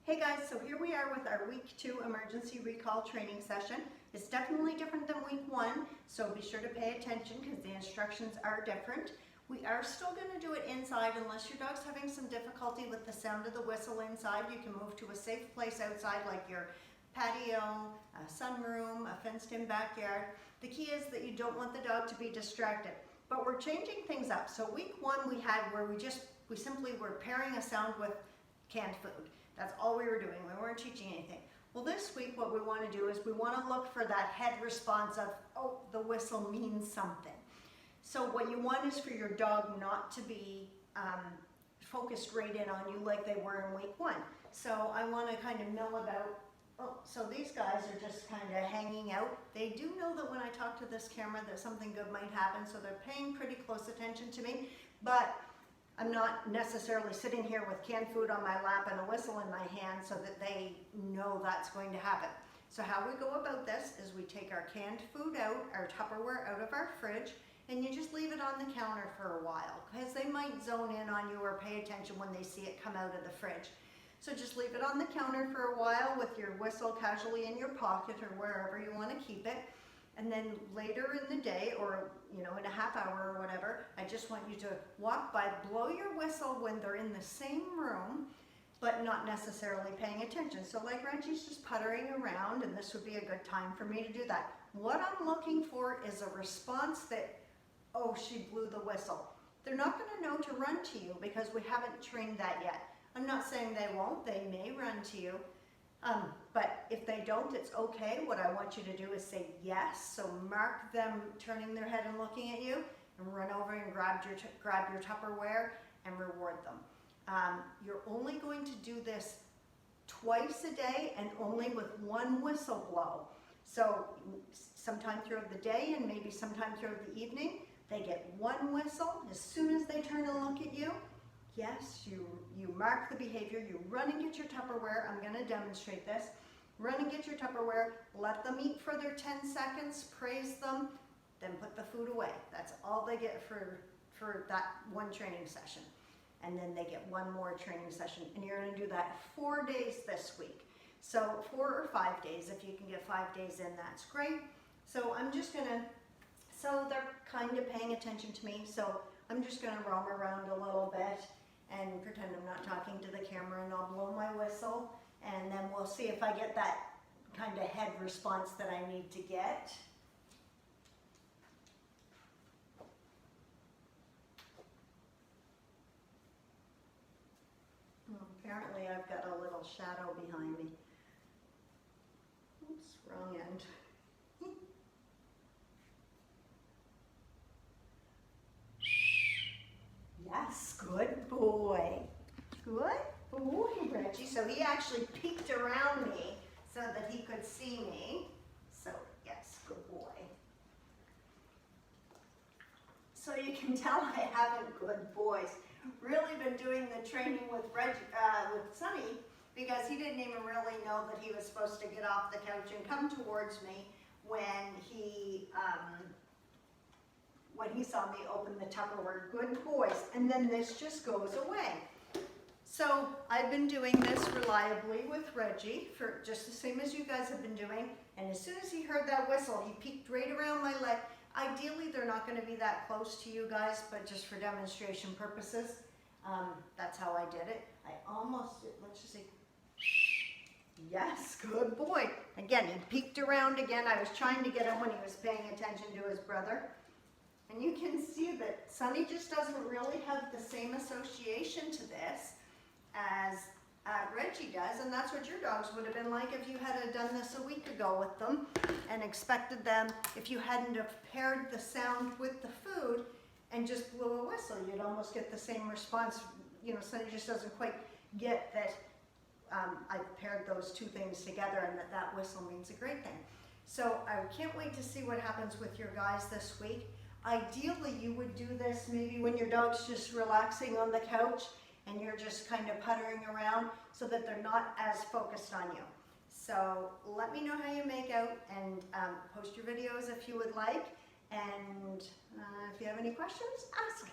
Hey guys, so here we are with our week 2 emergency recall training session. It's definitely different than week 1, so be sure to pay attention because the instructions are different. We are still going to do it inside unless your dog's having some difficulty with the sound of the whistle inside. You can move to a safe place outside like your patio, a sunroom, a fenced-in backyard. The key is that you don't want the dog to be distracted. But we're changing things up. So week 1 we had where we simply were pairing a sound with canned food. That's all we were doing. We weren't teaching anything. Well, this week what we want to do is we want to look for that head response of, oh, the whistle means something. So what you want is for your dog not to be focused right in on you like they were in week 1. So I want to kind of mill about, oh, so these guys are just kind of hanging out. They do know that when I talk to this camera that something good might happen, so they're paying pretty close attention to me, but I'm not necessarily sitting here with canned food on my lap and a whistle in my hand so that they know that's going to happen. So how we go about this is we take our canned food out, our Tupperware out of our fridge, and you just leave it on the counter for a while because they might zone in on you or pay attention when they see it come out of the fridge. So just leave it on the counter for a while with your whistle casually in your pocket or wherever you want to keep it. And then later in the day, or in a half hour or whatever, I just want you to walk by, blow your whistle when they're in the same room, but not necessarily paying attention. So like Reggie's just puttering around, and this would be a good time for me to do that. What I'm looking for is a response that, oh, she blew the whistle. They're not going to know to run to you because we haven't trained that yet. I'm not saying they won't, they may run to you. But if they don't, it's okay. What I want you to do is say yes. So mark them turning their head and looking at you, and run over and grab your Tupperware and reward them. You're only going to do this twice a day and only with one whistle blow. So sometime throughout the day and maybe sometime throughout the evening, they get one whistle. As soon as they turn and look at you, yes, you mark the behavior, you run and get your Tupperware. I'm going to demonstrate this. Run and get your Tupperware, let them eat for their 10 seconds, praise them, then put the food away. That's all they get for that one training session. And then they get one more training session. And you're going to do that 4 days this week. So 4 or 5 days. If you can get 5 days in, that's great. So I'm just going to, so they're kind of paying attention to me. So I'm just going to roam around a little bit and pretend I'm not talking to the camera, and I'll blow my whistle, and then we'll see if I get that kind of head response that I need to get. Well, apparently I've got a little shadow behind me. Oops, wrong end. Yes, good boy. Good boy, Reggie. So he actually peeked around me so that he could see me. So, yes, good boy. So you can tell I haven't, good boys, really been doing the training with Sonny, because he didn't even really know that he was supposed to get off the couch and come towards me when he saw me open the Tupperware. Good boys. And then this just goes away. So I've been doing this reliably with Reggie for just the same as you guys have been doing. And as soon as he heard that whistle, he peeked right around my leg. Ideally, they're not going to be that close to you guys, but just for demonstration purposes, that's how I did it. I almost did, let's just see. Yes, good boy. Again, he peeked around again. I was trying to get him when he was paying attention to his brother. And you can see that Sonny just doesn't really have the same association to this as Reggie does, and that's what your dogs would have been like if you had done this a week ago with them and expected them, if you hadn't have paired the sound with the food and just blew a whistle, you'd almost get the same response. Sonny just doesn't quite get that I've paired those two things together and that whistle means a great thing. So I can't wait to see what happens with your guys this week. Ideally, you would do this maybe when your dog's just relaxing on the couch and you're just kind of puttering around so that they're not as focused on you. So let me know how you make out, and post your videos if you would like. And if you have any questions, ask.